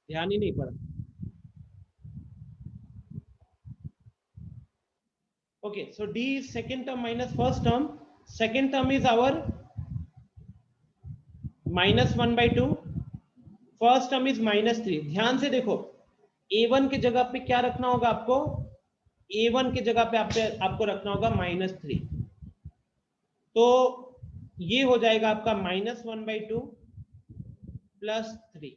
ध्यान ही नहीं पड़ा। Okay, so D is second term minus first term. Second term is our minus 1/2. First term is -3। ध्यान से देखो, A1 की जगह पे क्या रखना होगा आपको? A1 की जगह पे आपको रखना होगा -3। तो ये हो जाएगा आपका -1/2 +3।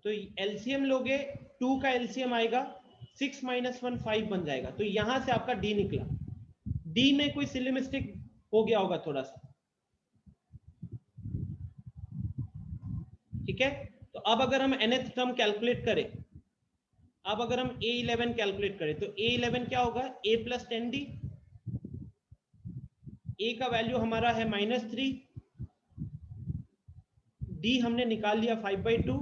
तो एलसीएम लोगे, 2 का एलसीएम आएगा 6 - 1 5 बन जाएगा। तो यहां से आपका डी निकला। डी में कोई सिली मिस्टेक हो गया होगा थोड़ा सा, ठीक है। तो अब अगर हम nth टर्म कैलकुलेट करें, अब अगर हम A11 कैलकुलेट करें तो A11 क्या होगा? A + 10D। A का वैल्यू हमारा है -3, D हमने निकाल लिया 5/2।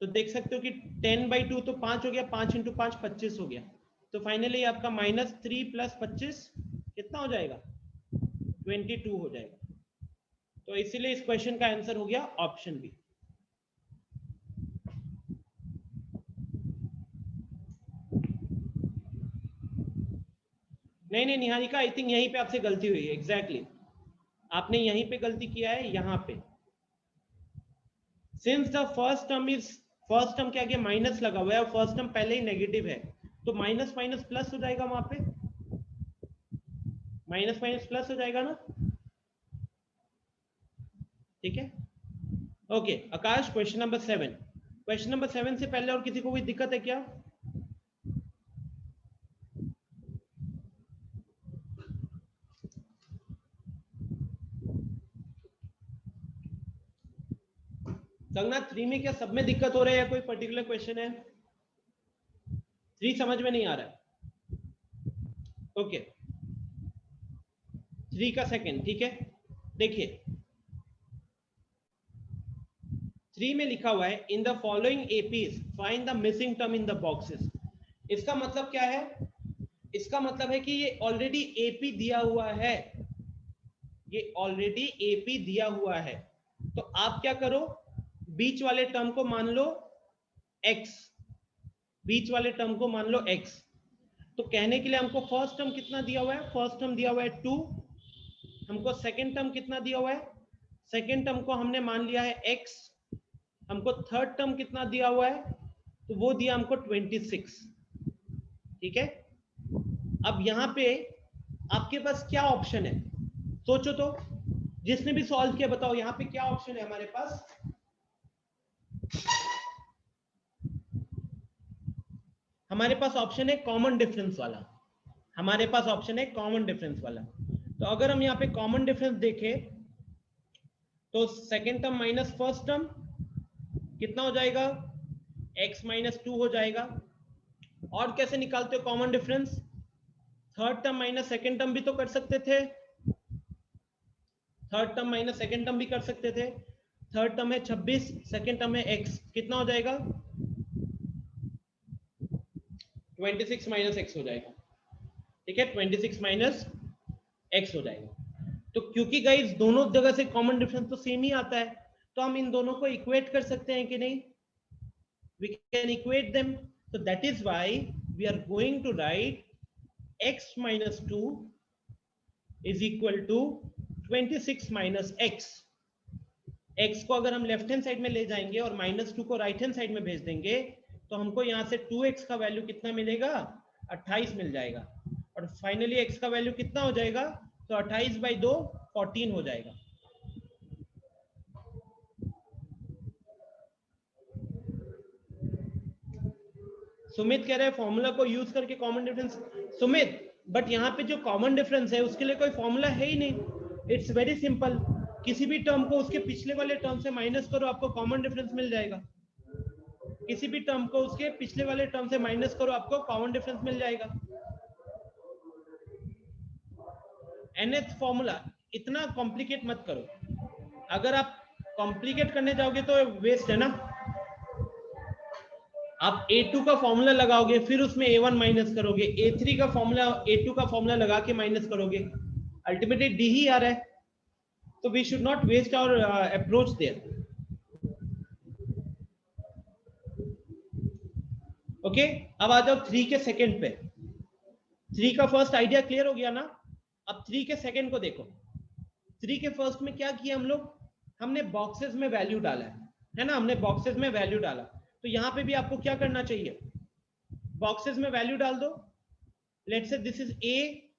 तो देख सकते हो कि 10/2 तो 5 हो गया, 5 × 5 25 हो गया। तो फाइनली आपका -3 + 25 कितना हो जाएगा? 22 हो जाएगा। तो इसीलिए इस क्वेश्चन का आंसर हो गया ऑप्शन बी। नहीं नहीं निहारिका, आई थिंक यहीं पे आपसे गलती हुई है। एग्जैक्टली आपने यहीं पे गलती किया है, यहाँ पे। सिंस द फर्स्ट टर्म क्या गया? माइनस लगा हुआ है और फर्स्ट टर्म पहले ही नेगेटिव है, तो माइनस माइनस प्लस हो जाएगा, वहां पे माइनस माइनस प्लस हो जाएगा ना, ठीक है। ओके आकाश, क्वेश्चन नंबर 7। क्वेश्चन नंबर 7 से पहले और किसी को कोई दिक्कत है क्या? संगना 3 में क्या सब में दिक्कत हो रही है या कोई पर्टिकुलर क्वेश्चन है? 3 समझ में नहीं आ रहा है? ओके 3 का सेकंड, ठीक है। देखिए 3 में लिखा हुआ है in the following APs find the missing term in the boxes. इसका मतलब क्या है? इसका मतलब है कि ये ऑलरेडी एपी दिया हुआ है, ये ऑलरेडी एपी दिया हुआ है। तो आप क्या करो, बीच वाले टर्म को मान लो x, बीच वाले टर्म को मान लो x। तो कहने के लिए हमको फर्स्ट टर्म कितना दिया हुआ है? फर्स्ट टर्म दिया हुआ है 2। हमको सेकंड टर्म कितना दिया हुआ है? सेकंड टर्म को हमने मान लिया है x। हमको थर्ड टर्म कितना दिया हुआ है? तो वो दिया हमको 26, ठीक है। अब यहां पे आपके पास क्या ऑप्शन है? सोचो तो, जिसने भी सॉल्व किया बताओ यहां पे क्या ऑप्शन है हमारे पास? हमारे पास ऑप्शन है कॉमन डिफरेंस वाला, हमारे पास ऑप्शन है कॉमन डिफरेंस वाला। तो अगर हम यहाँ पे कॉमन डिफरेंस देखें तो second term minus first term कितना हो जाएगा? x - 2 हो जाएगा। और कैसे निकालते हो common difference? Third term minus second term भी तो कर सकते थे, third term minus second term भी कर सकते थे। थर्ड टर्म है 26, सेकेंड टर्म है x, कितना हो जाएगा? 26 - x हो जाएगा, ठीक है। 26 - x हो जाएगा। तो क्योंकि गाइस दोनों जगह से कॉमन डिफरेंस तो सेम ही आता है, तो हम इन दोनों को इक्वेट कर सकते हैं कि नहीं? We can equate them. So that is why we are going to write x - 2 is equal to 26 - x। x को अगर हम लेफ्ट हैंड साइड में ले जाएंगे और -2 को राइट हैंड साइड में भेज देंगे तो हमको यहाँ से 2x का वैल्यू कितना मिलेगा? 28 मिल जाएगा। और फाइनली x का वैल्यू कितना हो जाएगा? तो 28/2 14 हो जाएगा। सुमित कह रहे हैं फॉर्मूला को यूज करके कॉमन डिफरेंस। सुमित बट यहाँ पे जो कॉमन डिफरेंस है उसके लिए कोई फॉर्मूला है ही नहीं। इट्स वेरी सिंपल, किसी भी टर्म को उसके पिछले वाले टर्म से माइनस करो, आपको कॉमन डिफरेंस मिल जाएगा। किसी भी टर्म को उसके पिछले वाले टर्म से माइनस करो, आपको कॉमन डिफरेंस मिल जाएगा। nth फॉर्मूला इतना कॉम्प्लिकेट मत करो, अगर आप कॉम्प्लिकेट करने जाओगे तो वेस्ट है ना। आप a2 का फॉर्मूला लगाओगे, फिर उसमें a1 माइनस करोगे, a3 का फॉर्मूला a2 का फॉर्मूला लगा के माइनस करोगे, अल्टीमेटली d ही आ रहा है। तो we should not waste our approach there. Okay, अब आ जाओ 3 के सेकंड पे। 3 का फर्स्ट आइडिया क्लियर हो गया ना। अब 3 के सेकंड को देखो। 3 के फर्स्ट में क्या किया हम लोग, हमने बॉक्सेस में वैल्यू डाला है ना, हमने बॉक्सेस में वैल्यू डाला। तो यहां पे भी आपको क्या करना चाहिए, बॉक्सेस में वैल्यू डाल दो। Let's say this is a,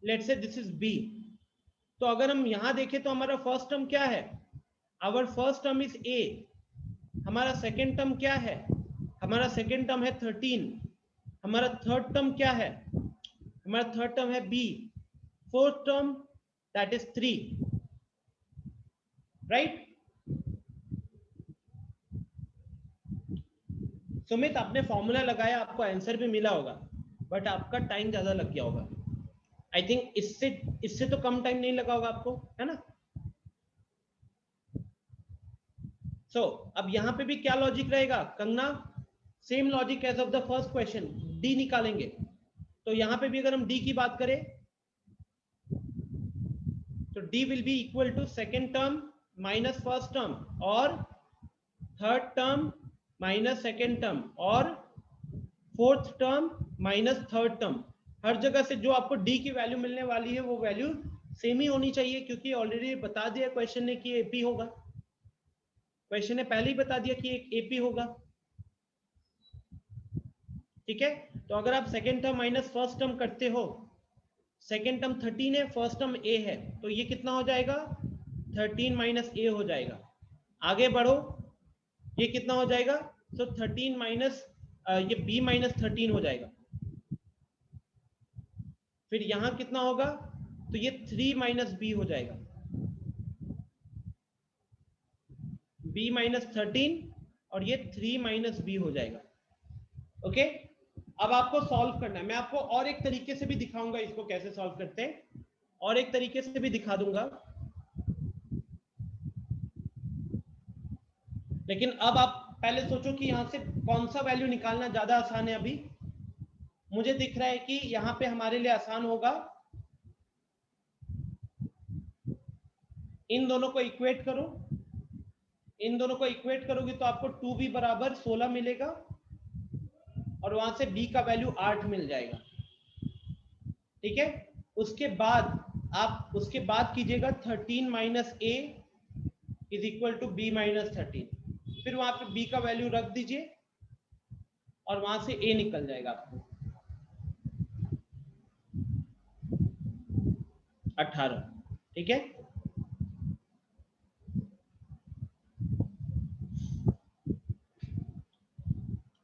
let's say this is b. तो अगर हम यहां देखें तो हमारा फर्स्ट टर्म क्या है, our first term is a. हमारा सेकेंड टर्म क्या है, हमारा सेकेंड टर्म है 13। हमारा थर्ड टर्म क्या है, हमारा थर्ड टर्म है b. Fourth term that is 3, right. Sumit, आपने फॉर्मूला लगाया, आपको आंसर भी मिला होगा, बट आपका टाइम ज्यादा लग गया होगा। आई थिंक इससे तो कम टाइम नहीं लगा होगा आपको, है ना। सो अब यहां पे भी क्या लॉजिक रहेगा Kangana, same logic as of the first question, d निकालेंगे। तो यहां पे भी अगर हम डी की बात करें तो D will be equal to second term minus first term, और third term minus second term, और fourth term minus third term. हर जगह से जो आपको डी की वैल्यू मिलने वाली है वो वैल्यू सेम ही होनी चाहिए, क्योंकि ऑलरेडी बता दिया क्वेश्चन ने कि एपी होगा। क्वेश्चन ने पहले ही बता दिया कि एक एपी होगा, ठीक है। तो अगर आप second term minus first term करते हो, सेकेंड टर्म 13 है, फर्स्ट टर्म ए है, तो ये कितना हो जाएगा, 13 माइनस ए हो जाएगा। आगे बढ़ो, ये कितना हो जाएगा, तो 13 माइनस ये बी माइनस 13 हो जाएगा। फिर यहां कितना होगा, तो ये 3 माइनस बी हो जाएगा, बी माइनस 13, और ये 3 माइनस बी हो जाएगा। ओके, अब आपको सॉल्व करना है। मैं आपको और एक तरीके से भी दिखाऊंगा इसको कैसे सॉल्व करते हैं, और एक तरीके से भी दिखा दूंगा। लेकिन अब आप पहले सोचो कि यहां से कौन सा वैल्यू निकालना ज्यादा आसान है। अभी मुझे दिख रहा है कि यहां पे हमारे लिए आसान होगा, इन दोनों को इक्वेट करो। इन दोनों को इक्वेट करोगे तो आपको 2b बराबर 16 मिलेगा, और वहां से b का वैल्यू 8 मिल जाएगा, ठीक है। उसके बाद कीजिएगा 13 minus a is equal to b minus 13। फिर वहां पे b का वैल्यू रख दीजिए, और वहां से a निकल जाएगा आपको 18, ठीक है।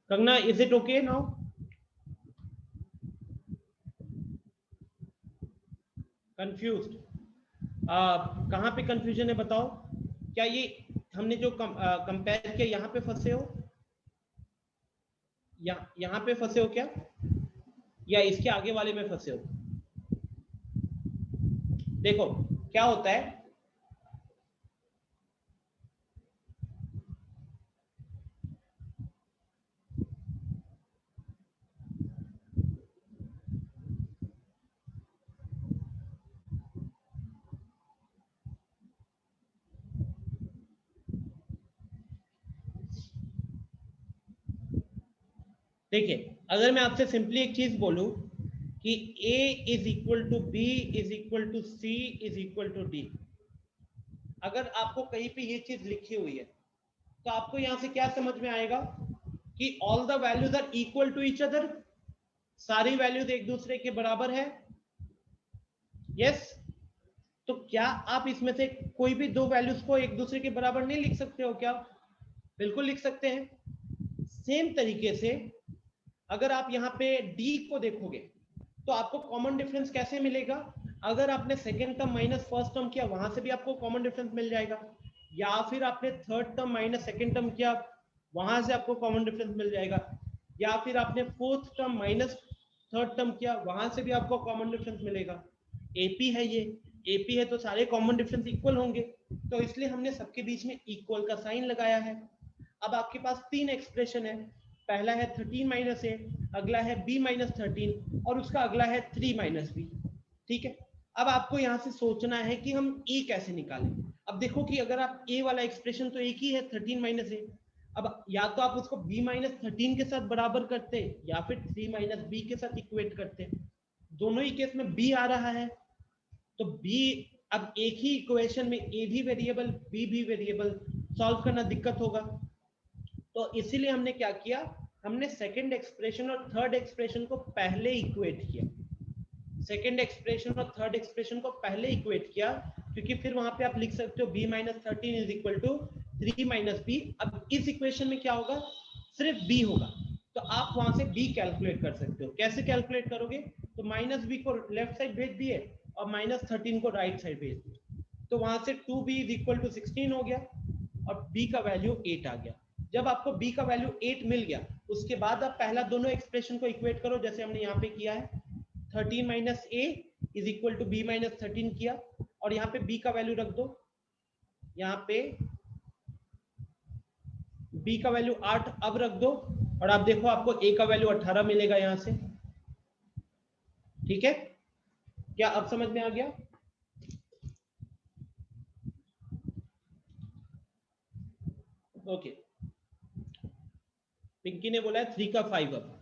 Kangana, is it okay now? Confused? कहाँ पे कंफ्यूजन है बताओ। क्या ये हमने जो कंपेयर किया यहाँ पे फंसे हो, यहाँ पे फंसे हो क्या, या इसके आगे वाले में फंसे हो? देखो क्या होता है, देखिए अगर मैं आपसे सिंपली एक चीज बोलूं कि a is equal to b is equal to c is equal to d, अगर आपको कहीं पे ये चीज लिखी हुई है तो आपको यहां से क्या समझ में आएगा कि all the values are equal to each other, सारी वैल्यूज एक दूसरे के बराबर है। यस, तो क्या आप इसमें से कोई भी दो वैल्यूज को एक दूसरे के बराबर नहीं लिख सकते हो क्या? बिल्कुल लिख सकते हैं। सेम तरीके से अगर आप यहाँ पे d को देखोगे तो आपको कॉमन डिफरेंस कैसे मिलेगा, अगर आपने second term minus first term किया वहां से भी आपको कॉमन डिफरेंस मिल जाएगा, या फिर आपने third term minus second term किया वहां से आपको कॉमन डिफरेंस मिल जाएगा, या फिर आपने fourth term minus third term किया वहां से भी आपको कॉमन डिफरेंस मिलेगा। एपी है ये, एपी है तो सारे कॉमन डिफरेंस इक्वल होंगे, तो इसलिए हमने सबके बीच में इक्वल का साइन लगाया है। अब आपके पास तीन एक्सप्रेशन है, पहला है 13 माइनस ए, अगला है b माइनस 13, और उसका अगला है 3 माइनस बी, ठीक है। अब आपको यहां से सोचना है कि हम a कैसे निकालें। अब देखो कि अगर आप a वाला एक्सप्रेशन तो एक ही है 13 माइनस ए, अब या तो आप उसको b माइनस 13 के साथ बराबर करते या फिर 3 माइनस बी के साथ इक्वेट करते। दोनों ही केस में b आ रहा है तो b, अब एक ही इक्वेशन में a भी वेरिएबल b भी वेरिएबल, सॉल्व करना दिक्कत होगा। तो इसीलिए हमने क्या किया, हमने सेकंड एक्सप्रेशन और थर्ड एक्सप्रेशन को पहले इक्वेट किया। सेकंड एक्सप्रेशन और थर्ड एक्सप्रेशन को पहले इक्वेट किया, क्योंकि फिर वहां पे आप लिख सकते हो b minus 13 is equal to 3 minus b. अब इस इक्वेशन में क्या होगा, सिर्फ b होगा, तो आप वहां से b कैलकुलेट कर सकते हो। कैसे कैलकुलेट करोगे, तो माइनस बी को लेफ्ट साइड भेज दिए और माइनस 13 को राइट साइड भेज दिए, तो वहां से 2b इज इक्वल टू 16 हो गया और b का वैल्यू 8 आ गया। जब आपको b का वैल्यू 8 मिल गया, उसके बाद आप पहला दोनों एक्सप्रेशन को इक्वेट करो जैसे हमने यहाँ पे किया है। 13 minus a is equal to b minus 13 किया और यहाँ पे b का वैल्यू रख दो, यहाँ पे b का वैल्यू 8 अब रख दो और आप देखो आपको a का वैल्यू 18 मिलेगा यहाँ से। ठीक है, क्या अब समझ में आ गया? ओके, पिंकी ने बोला है 3 का 5 अब।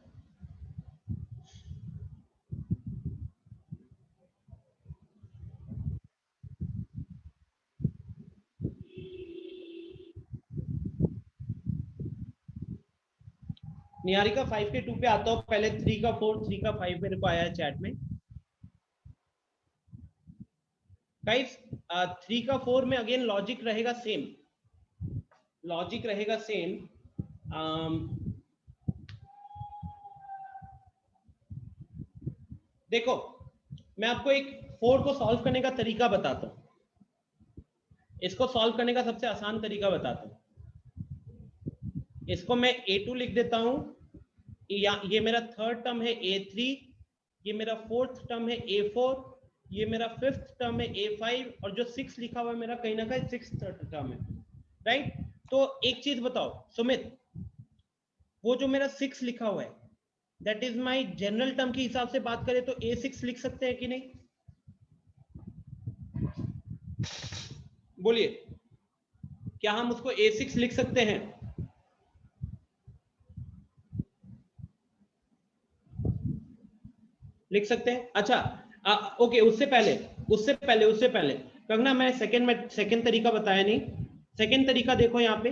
निहारिका 5 के 2 पे आता हूँ, पहले 3 का 4, 3 का 5 मेरे को आया है चैट में। गाइस 3 का 4 में अगेन लॉजिक रहेगा सेम, लॉजिक रहेगा सेम। देखो मैं आपको एक 4 को सॉल्व करने का तरीका बताता हूँ। इसको सॉल्व करने का सबसे आसान तरीका बताता हूँ। इसको मैं a2 लिख देता हूँ, ये मेरा थर्ड टर्म है a3, ये मेरा फोर्थ टर्म है a4, ये मेरा फिफ्थ टर्म है a5 और जो 6 लिखा हुआ है मेरा कहीं ना कहीं सिक्स टर्म है, राइट। तो एक चीज बताओ सुमित, वो जो मेरा 6 लिखा हुआ है that is my general term के हिसाब से बात करें तो a6 लिख सकते हैं कि नहीं, बोलिए, क्या हम उसको a6 लिख सकते हैं? लिख सकते हैं, अच्छा। ओके, उससे पहले कंगना, मैं सेकंड तरीका बताया नहीं। सेकंड तरीका देखो, यहाँ पे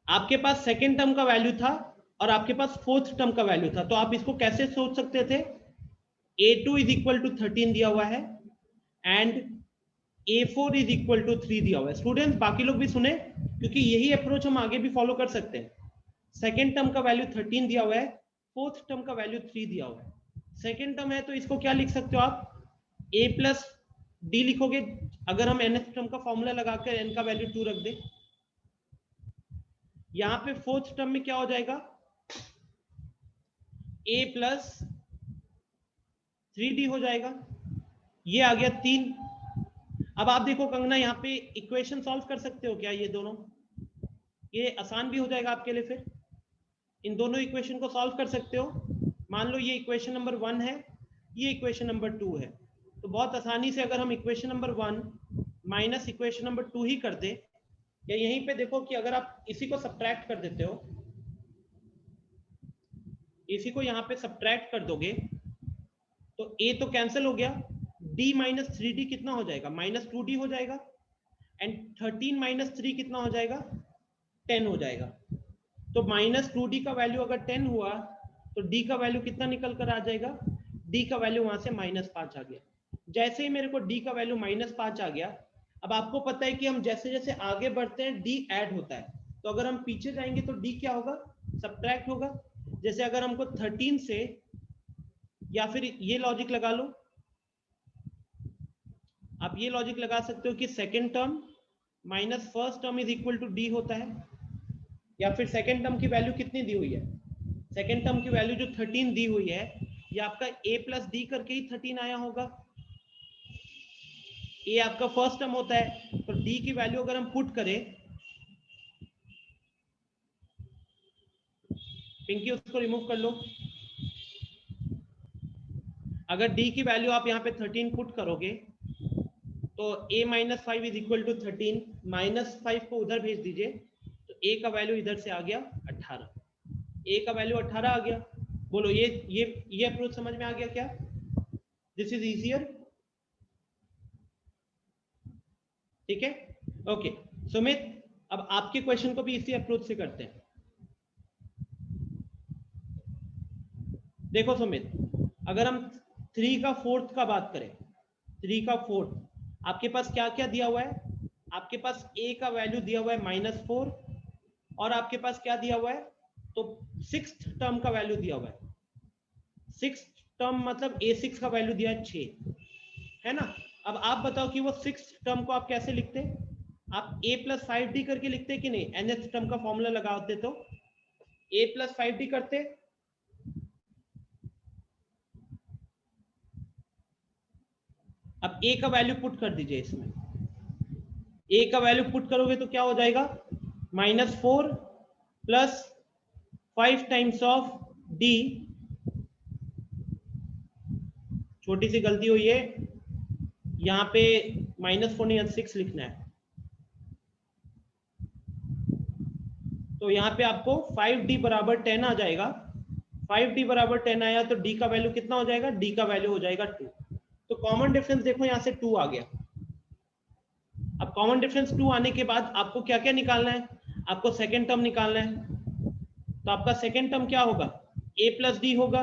आपके पास सेकंड टर्म का वैल्यू था और आपके पास फोर्थ टर्म का वैल्यू था, तो आप इसको कैसे सोच सकते थे, a2 इज इक्वल टू 13 दिया हुआ है and a4 is equal to 3 दिया हुआ है। स्टूडेंट्स बाकी लोग भी सुने, क्योंकि यही अप्रोच हम आगे भी फॉलो कर सकते हैं। सेकेंड टर्म का वैल्यू 13 दिया हुआ है, फोर्थ टर्म का वैल्यू 3 दिया हुआ है। सेकेंड टर्म है तो इसको क्या लिख सकते हो आप, a प्लस डी लिखोगे, अगर हम nth टर्म का फॉर्मूला लगाकर n का वैल्यू 2 रख दे। यहाँ पे फोर्थ टर्म में क्या हो जाएगा, a प्लस 3d हो जाएगा, ये आ गया 3। अब आप देखो कंगना, यहाँ पे इक्वेशन सॉल्व कर सकते हो क्या, ये दोनों, ये आसान भी हो जाएगा आपके लिए। फिर इन दोनों इक्वेशन को सॉल्व कर सकते हो। मान लो ये इक्वेशन नंबर 1 है, ये इक्वेशन नंबर 2 है, तो बहुत आसानी से अगर हम equation number 1 minus equation number 2 ही कर दे, या यहीं पे देखो कि अगर आप इसी को सब्ट्रैक्ट कर देते हो, इसी को यहाँ पे सब्ट्रैक्ट कर दोगे तो a तो कैंसिल हो गया, d माइनस 3d कितना हो जाएगा, माइनस 2d हो जाएगा, एंड 13 माइनस 3 कितना हो जाएगा, 10 हो जाएगा। तो माइनस 2d का वैल्यू अगर 10 हुआ तो d का वैल्यू कितना निकल कर आ जाएगा, d का वैल्यू वहां से -5 आ गया। जैसे ही मेरे को d का वैल्यू -5 आ गया, अब आपको पता है कि हम जैसे जैसे आगे बढ़ते हैं d ऐड होता है, तो अगर हम पीछे जाएंगे तो d क्या होगा, सब्ट्रैक्ट होगा। जैसे अगर हमको 13 से, या फिर ये लॉजिक लगा लो, आप ये लॉजिक लगा सकते हो कि second term minus first term is equal to d होता है, या फिर सेकेंड टर्म की वैल्यू कितनी दी हुई है, सेकेंड टर्म की वैल्यू जो 13 दी हुई है, ये आपका a प्लस डी करके ही 13 आया होगा। a आपका फर्स्ट टर्म होता है, तो d की वैल्यू अगर हम पुट करें, पिंकी उसको रिमूव कर लो, अगर d की वैल्यू आप यहाँ पे 13 पुट करोगे तो a minus 5 is equal to 13, -5 को उधर भेज दीजिए, तो a का वैल्यू इधर से आ गया 18, a का वैल्यू 18 आ गया। बोलो ये अप्रोच समझ में आ गया क्या? दिस इज इजियर, ठीक है, ओके। सुमित, अब आपके क्वेश्चन को भी इसी अप्रोच से करते हैं। देखो सुमित, अगर हम 3 का फोर्थ का बात करें, 3 का फोर्थ, आपके पास क्या क्या दिया हुआ है? आपके पास a का वैल्यू दिया हुआ है -4, और आपके पास क्या दिया हुआ है? तो 6th टर्म का वैल्यू दिया हुआ है। 6th टर्म मतलब a6 का वैल्यू दिया है 6, है ना। अब आप बताओ कि वो 6th टर्म को आप कैसे लिखते? आप a + 5d करके लिखते कि नहीं? nth टर्म का फॉर्मूला लगाते तो a + 5d करते। अब a का वैल्यू पुट कर दीजिए इसमें, a का वैल्यू पुट करोगे तो क्या हो जाएगा? -4 + 5 टाइम्स ऑफ d, छोटी सी गलती हुई है यहाँ पे, -4 नहीं 6 लिखना है, तो यहाँ पे आपको 5d बराबर 10 आ जाएगा। 5d बराबर 10 आया तो d का वैल्यू कितना हो जाएगा? d का वैल्यू हो जाएगा 2। तो कॉमन डिफरेंस देखो यहाँ से 2 आ गया। अब कॉमन डिफरेंस 2 आने के बाद आपको क्या क्या निकालना है? आपको सेकेंड टर्म निकालना है। तो आपका सेकेंड टर्म क्या होगा? a + d होगा।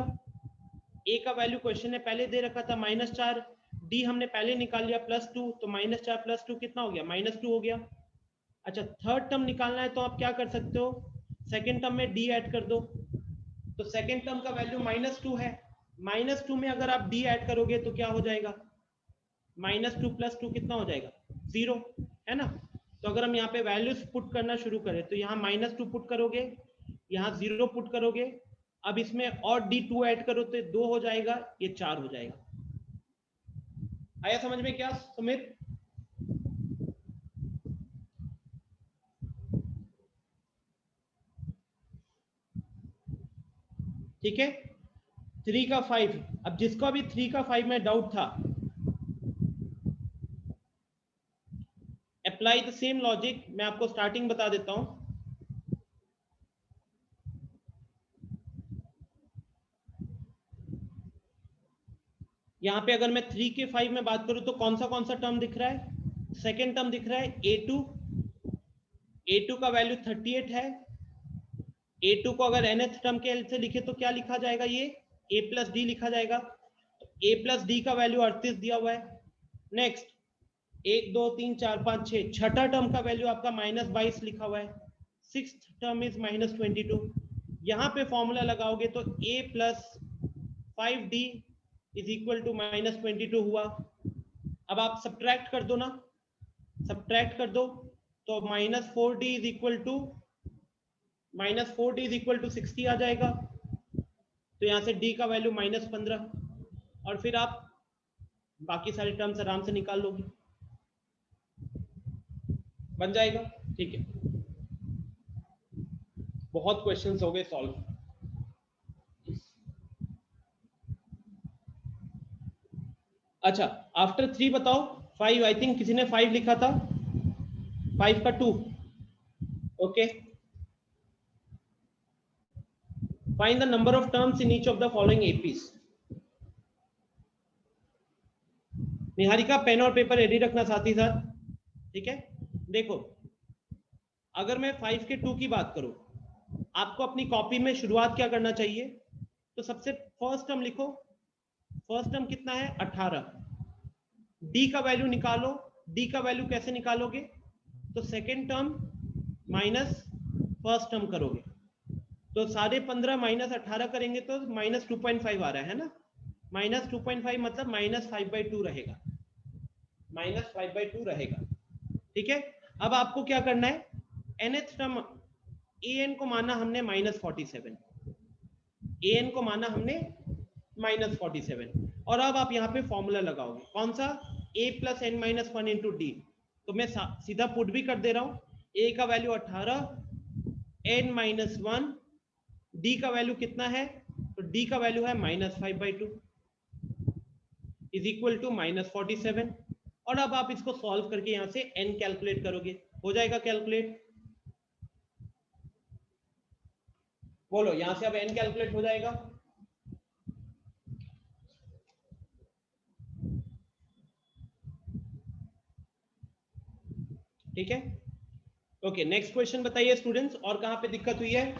a का वैल्यू क्वेश्चन ने पहले दे रखा था -4, d हमने पहले निकाल लिया +2, तो -4 + 2 कितना हो गया? -2 हो गया। अच्छा, थर्ड टर्म निकालना है तो आप क्या कर सकते हो? सेकेंड टर्म में d ऐड कर दो। तो सेकेंड टर्म का वैल्यू -2 है, -2 में अगर आप d ऐड करोगे तो क्या हो जाएगा? -2 + 2 कितना हो जाएगा? 0, है ना। तो अगर हम यहाँ पे वैल्यूज पुट करना शुरू करें तो यहाँ -2 पुट करोगे, यहाँ 0 पुट करोगे, अब इसमें और d2 ऐड करो तो 2 हो जाएगा, ये 4 हो जाएगा। आया समझ में क्या सुमित? ठीक है, 3 का 5। अब जिसका भी 3 का 5 में डाउट था, अप्लाई द सेम लॉजिक। मैं आपको स्टार्टिंग बता देता हूं। यहाँ पे अगर मैं 3 के 5 में बात करूं तो कौन सा टर्म दिख रहा है? सेकेंड टर्म दिख रहा है a2। a2 का वैल्यू 38 है। a2 को अगर nth टर्म के से लिखे तो क्या लिखा जाएगा? ये a + d लिखा जाएगा। तो a + d का वैल्यू 38 दिया हुआ है। नेक्स्ट 1 2 3 4 5 6, छठा टर्म का वैल्यू आपका -22 लिखा हुआ है। Sixth term is -22। यहाँ पे फॉर्मूला लगाओगे तो a + 5d is equal to -22 हुआ। अब आप सब्ट्रैक्ट कर दो ना, सब्ट्रैक्ट कर दो तो -4d is equal to -4d = 60 आ जाएगा। तो यहाँ से d का वैल्यू -15, और फिर आप बाकी सारे टर्म्स आराम से निकाल लोगे, बन जाएगा। ठीक है, बहुत क्वेश्चंस हो गए सॉल्व। अच्छा, आफ्टर 3 बताओ। 5, आई थिंक किसी ने 5 लिखा था, 5 का 2। Okay, find the number of terms in each of the following APs. Niharika, pen और पेपर रेडी रखना साथ ही साथ, ठीक है। देखो, अगर मैं 5 के 2 की बात करूं, आपको अपनी कॉपी में शुरुआत क्या करना चाहिए? तो सबसे फर्स्ट टर्म लिखो। फर्स्ट टर्म कितना है? 18। डी का वैल्यू निकालो। डी का वैल्यू कैसे निकालोगे? तो second term minus first term करोगे, तो 15.5 माइनस 18 करेंगे तो -2.5 आ रहा है ना। -2.5 मतलब -5/2 रहेगा, -5/2 रहेगा। ठीक है, अब आपको क्या करना है? nth टर्म an को माना हमने -47, an को माना हमने -47, और अब आप यहाँ पे फॉर्मूला लगाओगे कौन सा? a + n-1 into D. तो मैं सीधा पुट भी कर दे रहा हूँ, a का वैल्यू 18, n-1, d का वैल्यू कितना है? तो d का वैल्यू है -5/2 इज इक्वल टू -47। और अब आप इसको सॉल्व करके यहां से n कैलकुलेट करोगे, हो जाएगा कैलकुलेट। बोलो, यहां से अब n कैलकुलेट हो जाएगा। ठीक है, ओके। नेक्स्ट क्वेश्चन बताइए स्टूडेंट्स, और कहां पे दिक्कत हुई है?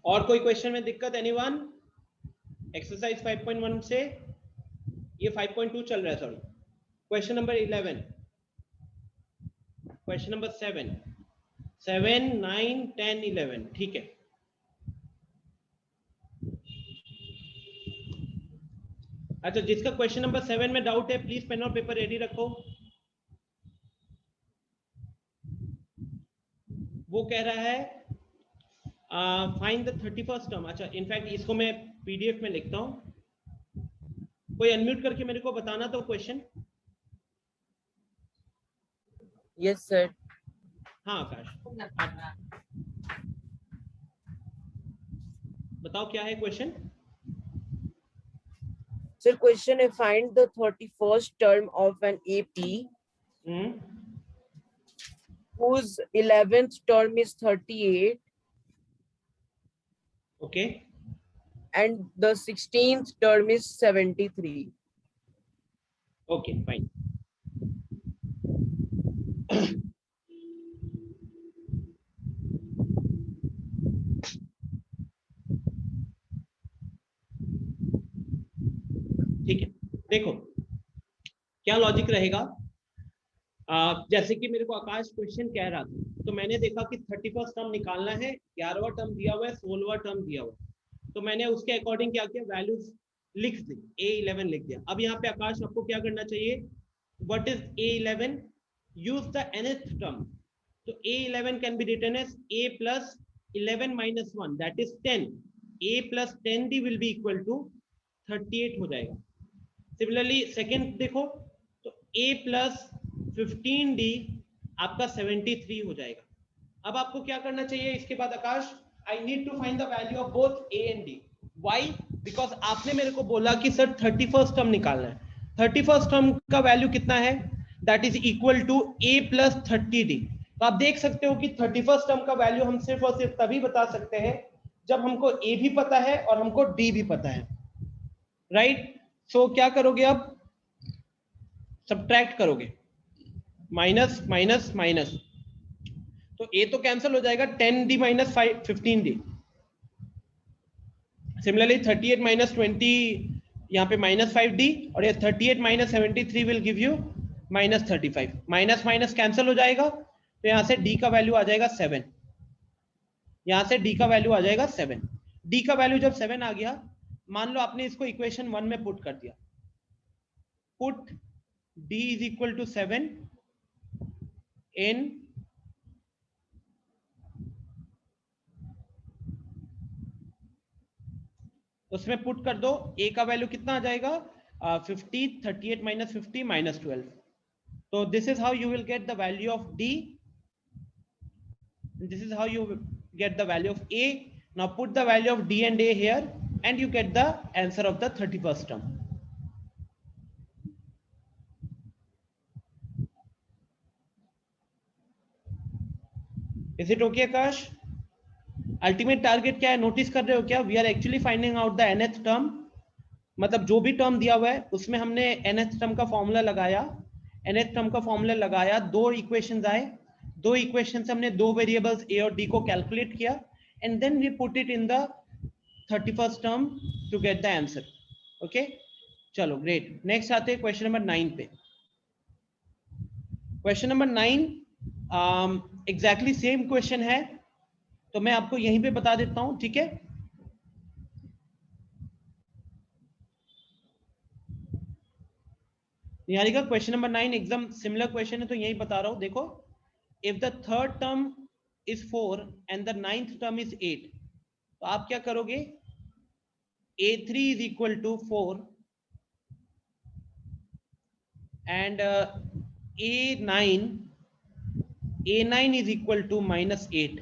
और कोई क्वेश्चन में दिक्कत? एनीवन? एक्सरसाइज 5.1 से, ये 5.2 चल रहा है, sorry. Question number 11, question number 7, 7, 9, 10, 11। ठीक है, अच्छा, जिसका क्वेश्चन नंबर 7 में डाउट है प्लीज पेन और पेपर रेडी रखो। वो कह रहा है फाइंड द 31st टर्म। अच्छा, इनफैक्ट इसको मैं पीडीएफ में लिखता हूँ, कोई अनम्यूट करके मेरे को बताना तो क्वेश्चन। Yes sir. हाँ आकाश, बताओ क्या है क्वेश्चन। सर क्वेश्चन है find the 31st term of an AP whose 11th term is 38 okay, and the 16th term is 73. Okay fine. ठीक है, देखो क्या लॉजिक रहेगा। जैसे कि मेरे को आकाश क्वेश्चन कह रहा था, तो मैंने देखा कि 31st टर्म निकालना है, 11वां टर्म दिया हुआ है, 16वां टर्म दिया हुआ है, तो मैंने उसके अकॉर्डिंग क्या किया, वैल्यूज लिख दी, A11 लिख दिया। अब यहाँ पे आकाश आपको क्या करना चाहिए, what is A11, use the nth term. तो A11 can be written as A plus 11 minus 1, that is 10। A plus 10D will be equal to 38 हो जाएगा। सिमिलरली सेकेंड देखो, तो A plus 15D आपका 73 हो जाएगा। अब आपको क्या करना चाहिए इसके बाद Aakash, I need to find the value of both A and D। Why? Because आपने मेरे को बोला कि सर 31st टर्म निकालना है। 31st टर्म का वैल्यू कितना है, that is equal to A plus 30D। तो आप देख सकते हो कि 31st टर्म का वैल्यू हम सिर्फ और सिर्फ तभी बता सकते हैं जब हमको A भी पता है और हमको D भी पता है, राइट? सो क्या करोगे, अब सब्ट्रैक्ट करोगे, माइनस माइनस माइनस, तो ए तो कैंसिल हो जाएगा, 10D minus 15D। Similarly 38 minus 20, यहाँ पे माइनस 5D, और ये 38 minus 73 will give you minus 35। Minus minus cancel हो जाएगा, तो यहाँ से D का वैल्यू आ जाएगा 7। यहाँ से D का वैल्यू आ जाएगा 7। D का वैल्यू जब 7 आ गया, मान लो आपने इसको इक्वेशन 1 में पुट कर दिया, put D is equal to 7 in उसमें पुट कर दो, ए का वैल्यू कितना आ जाएगा, 50, 38 माइनस 50 माइनस 12। तो this is how you will get the value of D, this is how you get the value of a. Now put the value of d and a here and you get the answer of the 31st term. Is it okay Akash? Ultimate target क्या है, notice कर रहे हो क्या? We are actually finding out the nth term, मतलब जो भी term दिया हुआ है उसमें हमने nth टर्म का फॉर्मूला लगाया, nth टर्म का फॉर्मूला लगाया, दो इक्वेशंस आए, दो इक्वेशन से हमने दो वेरिएबल्स a और d को कैलकुलेट किया and then we put it in the 31st term to get the answer. Okay, चलो ग्रेट। नेक्स्ट आते हैं क्वेश्चन नंबर 9 पे। Question number 9 exactly same question है, तो मैं आपको यहीं पे बता देता हूं, ठीक है? निहारिका, क्वेश्चन नंबर 9 एकदम सिमिलर क्वेश्चन है, तो यही बता रहा हूं। देखो, if the third term is 4 and the ninth term is 8, तो आप क्या करोगे, A3 is equal to 4 and A9 is equal to minus 8।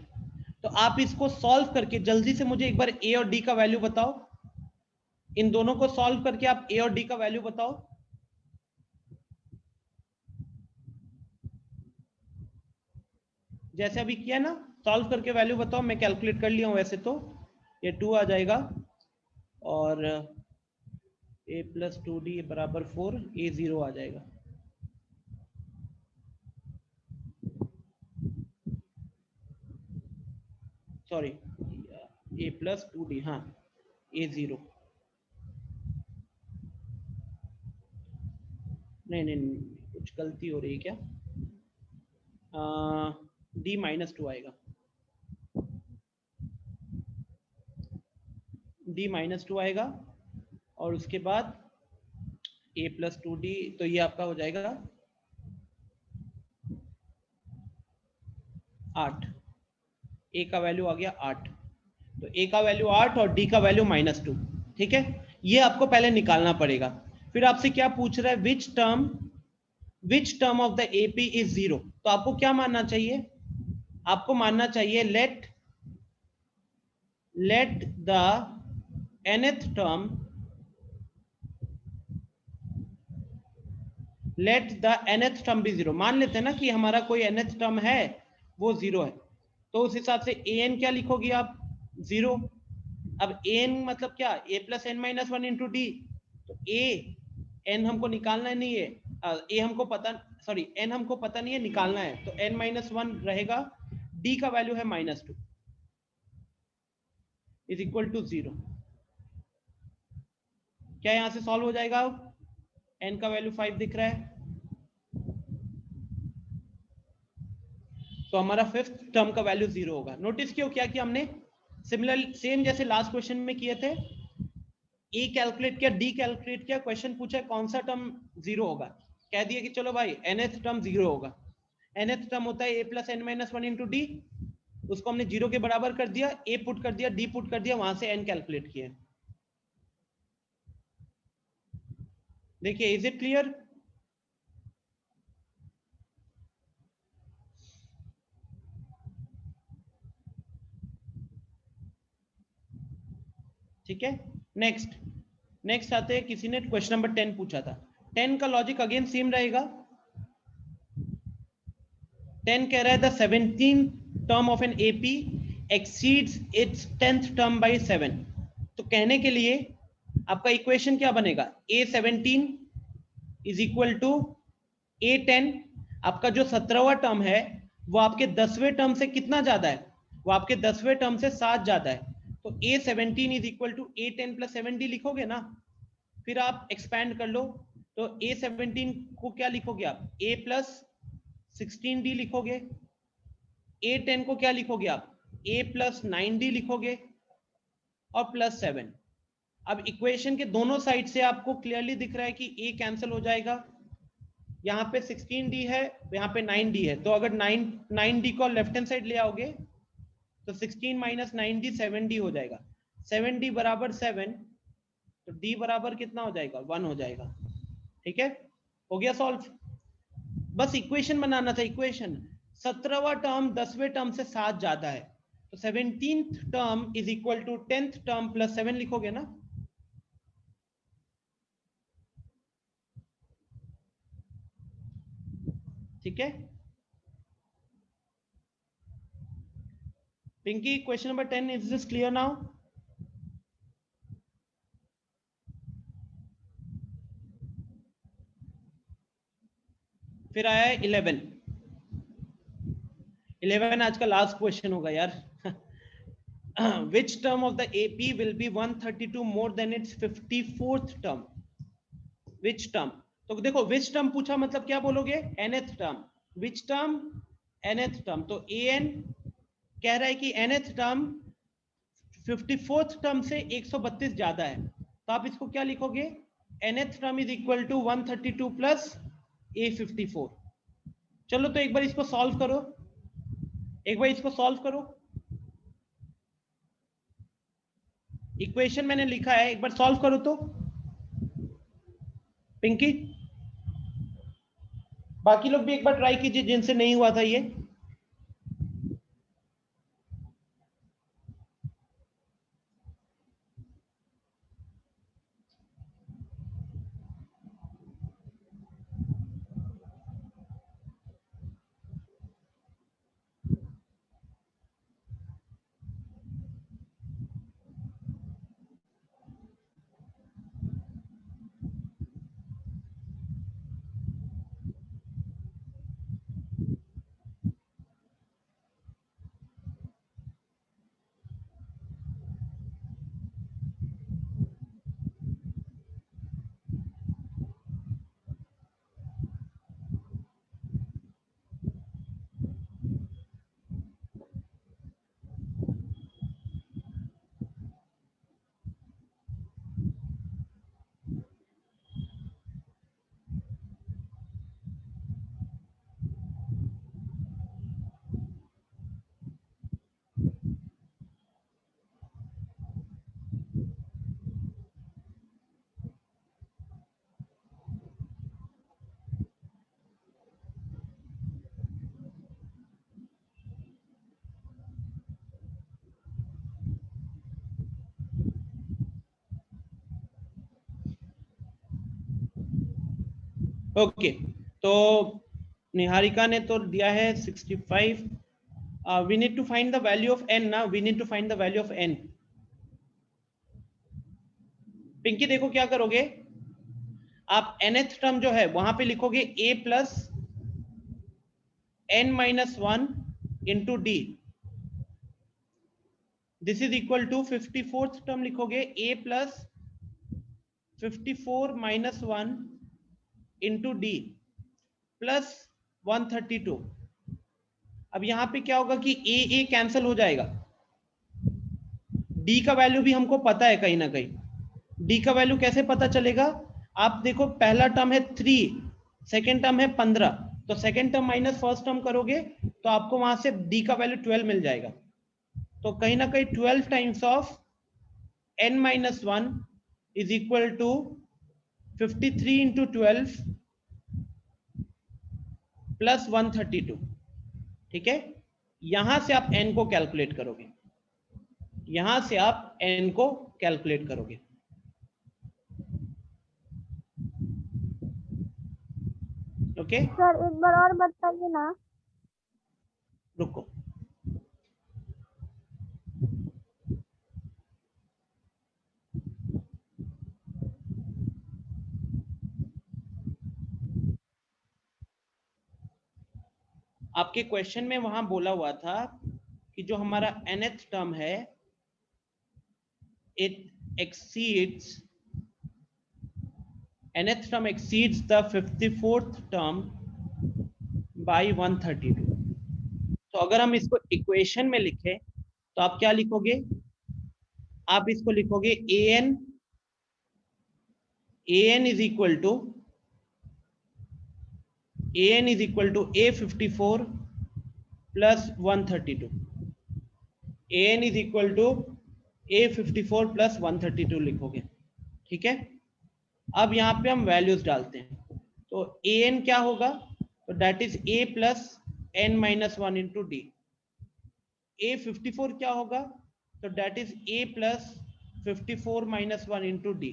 तो आप इसको सॉल्व करके जल्दी से मुझे एक बार ए और डी का वैल्यू बताओ। इन दोनों को सॉल्व करके आप ए और डी का वैल्यू बताओ। जैसे अभी किया ना, सॉल्व करके वैल्यू बताओ। मैं कैलकुलेट कर लिया हूं वैसे तो। ये 2 आ जाएगा और a प्लस 2d बराबर 4, a 0 आ जाएगा। सॉरी, a प्लस 2d, हाँ a 0, नहीं, कुछ गलती हो रही है क्या? d माइनस 2 आएगा, d माइनस 2 आएगा और उसके बाद a प्लस 2d, तो ये आपका हो जाएगा 8। a का वैल्यू आ गया 8, तो a का वैल्यू 8 और d का वैल्यू -2। ठीक है, ये आपको पहले निकालना पड़ेगा। फिर आपसे क्या पूछ रहा है, which term of the AP is 0। तो आपको क्या मानना चाहिए? आपको मानना चाहिए let the nth term be 0। मान लेते हैं ना कि हमारा कोई nth टर्म है वो 0 है, तो उस हिसाब से an क्या लिखोगे आप? 0। अब an मतलब क्या? a plus n minus 1 into D. तो n हमको निकालना नहीं है, a हमको पता, सॉरी n हमको पता नहीं है, निकालना है। तो n माइनस 1 रहेगा, d का वैल्यू है -2 इज इक्वल टू 0। क्या यहां से सॉल्व हो जाएगा? n का वैल्यू 5 दिख रहा है, तो हमारा फिफ्थ टर्म का वैल्यू 0 होगा। नोटिस क्यों क्या किया हमने? सिमिलर सेम जैसे लास्ट क्वेश्चन में किए थे, ए कैलकुलेट किया, डी कैलकुलेट किया, क्वेश्चन पूछा कौन सा टर्म 0 होगा, कह दिया कि चलो भाई nth टर्म 0 होगा। nth टर्म होता है a plus n minus 1 into D, उसको हमने 0 के बराबर कर दिया, a पुट कर दिया, d पुट कर दिया, वहां से n कैलकुलेट किया। देखिए, इज इट क्लियर? ठीक है, नेक्स्ट आते हैं, किसी ने क्वेश्चन नंबर 10 पूछा था। 10 का लॉजिक अगेन सेम रहेगा। 10 कह रहा है the 17th term of an AP exceeds its 10th term by 7। तो कहने के लिए आपका इक्वेशन क्या बनेगा? a17 is equal to a10। आपका जो 17वां टर्म है वो आपके 10वें टर्म से कितना ज्यादा है? वो आपके 10वें टर्म से 7 ज्यादा है। तो a17 is equal to a10 plus 7d लिखोगे ना। फिर आप एक्सपैंड कर लो, तो a17 को क्या लिखोगे आप? a प्लस 16d लिखोगे। a10 को क्या लिखोगे आप? a प्लस 9d लिखोगे और प्लस 7। अब इक्वेशन के दोनों साइड से आपको क्लियरली दिख रहा है कि a कैंसिल हो जाएगा, यहाँ पे 16d है, यहाँ पे 9d है। तो अगर 9d को लेफ्ट हैंड साइड ले आओगे तो 16 माइनस 9d 7d हो जाएगा। 7d बराबर 7, तो d बराबर कितना हो जाएगा? 1 हो जाएगा। ठीक है, हो गया सॉल्व। बस इक्वेशन बनाना था, इक्वेशन। 17वां टर्म 10वें टर्म से 7 ज्यादा है, तो 17th term is equal to 10th term plus 7 लिखोगे ना। ठीक है Pinky, question number 10, is this clear now? फिर आया है 11 आज का लास्ट क्वेश्चन होगा यार। Which term of the AP will be 132 more than its 54th term? Which term? तो देखो, which term पूछा मतलब क्या बोलोगे? nth term। which term? nth term। तो an कह रहा है कि nth term 54th term से 132 ज्यादा है, तो आप इसको क्या लिखोगे? nth term is equal to 132 plus a54। चलो तो एक बार इसको सॉल्व करो, इक्वेशन मैंने लिखा है, एक बार सॉल्व करो तो पिंकी। बाकी लोग भी एक बार ट्राई कीजिए जिनसे नहीं हुआ था ये। ओके, तो निहारिका ने तो दिया है 65. We need to find the value of n ना, we need to find the value of n. Pinky देखो क्या करोगे, आप nth टर्म जो है वहां पे लिखोगे a plus n minus 1 into d. This is equal to 54th term लिखोगे a plus 54 minus 1 into d plus 132. अब यहां पे क्या होगा कि a कैंसिल हो जाएगा, d का वैल्यू भी हमको पता है कहीं ना कहीं. d का वैल्यू कैसे पता चलेगा, आप देखो पहला टर्म है 3, सेकेंड टर्म है 15, तो second term minus first term करोगे तो आपको वहां से d का वैल्यू 12 मिल जाएगा. तो कहीं ना कहीं 12 times of n minus 1 is equal to 53 into 12 plus 132. ठीक है, यहां से आप n को कैलकुलेट करोगे, यहां से आप n को कैलकुलेट करोगे. ओके सर एक बार और बताइए ना. रुको, आपके क्वेश्चन में वहां बोला हुआ था कि जो हमारा nth टर्म है it exceeds, nth term exceeds the 54th term by 132. तो अगर हम इसको इक्वेशन में लिखें तो आप क्या लिखोगे, आप इसको लिखोगे an is equal to a54 plus 132. an is equal to a54 plus 132 लिखोगे. ठीक है, अब यहाँ पे हम वैल्यूज डालते हैं, तो an क्या होगा, तो that is a plus n minus 1 into D. a54 क्या होगा, तो that is a plus 54 minus 1 into d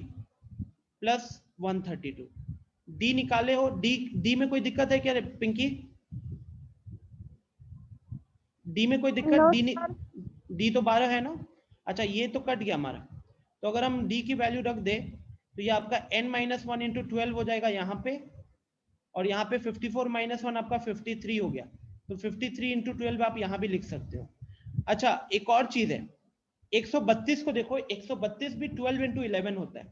plus 132. D निकाले हो, डी में कोई दिक्कत है क्या पिंकी, डी में कोई दिक्कत, डी तो 12 है ना. अच्छा ये तो कट गया हमारा, तो अगर हम डी की वैल्यू रख दे तो ये आपका n माइनस 1 इंटू 12 हो जाएगा यहाँ पे, और यहाँ पे 54 माइनस 1 आपका 53 हो गया, तो 53 इंटू 12 आप यहाँ भी लिख सकते हो. अच्छा एक और चीज है, 132 को देखो, 132 भी 12 इंटू 11 होता है,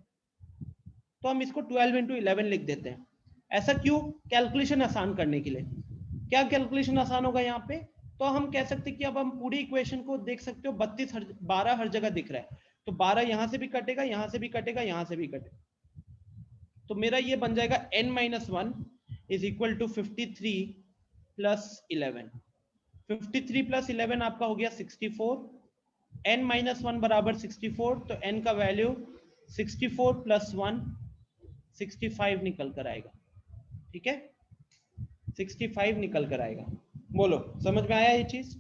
तो हम इसको 12 इंटू 11 लिख देते हैं. ऐसा क्यों, कैलकुलेशन आसान करने के लिए. क्या कैलकुलेशन आसान होगा यहाँ पे, तो हम कह सकते हैं कि अब हम पूरी इक्वेशन को देख सकते हो, 12 हर जगह दिख रहा है, तो 12 यहां से भी कटेगा, यहां से भी कटेगा, यहां से भी कटेगा, तो मेरा ये बन जाएगा n minus 1 is equal to 53 plus 11. 53 plus 11 आपका हो गया 64, n माइनस 1 बराबर 64, तो n का वैल्यू 64 प्लस 1 65 निकल कर आएगा. ठीक है, 65 निकल कर आएगा. बोलो समझ में आया ये चीज.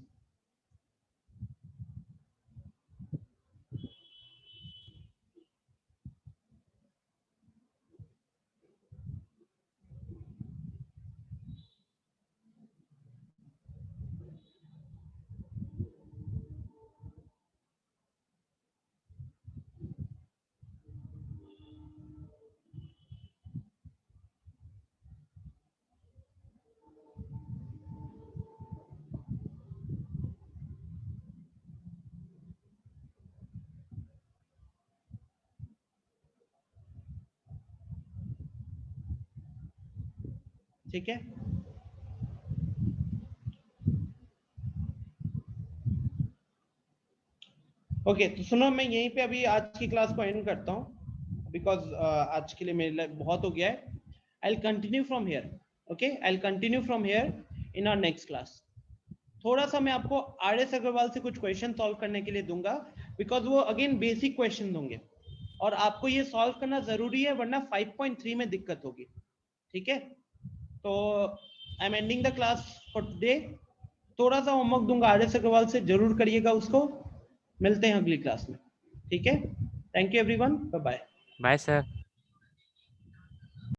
ठीक है, ओके तो सुनो, मैं यहीं पे अभी आज की क्लास को एंड करता हूँ, बिकॉज आज के लिए मेरे लिए बहुत हो गया है. I will continue from here. Okay, I will continue from here in our next class. थोड़ा सा मैं आपको RS अग्रवाल से कुछ क्वेश्चन सॉल्व करने के लिए दूंगा, बिकॉज वो अगेन बेसिक क्वेश्चन होंगे और आपको ये सॉल्व करना जरूरी है, वरना 5.3 में दिक्कत होगी. ठीक है, तो I am ending the class for today. थोड़ा सा होमवर्क दूंगा RS अग्रवाल से, जरूर करिएगा उसको. मिलते हैं अगली क्लास में. ठीक है, thank you everyone, bye bye. Bye sir.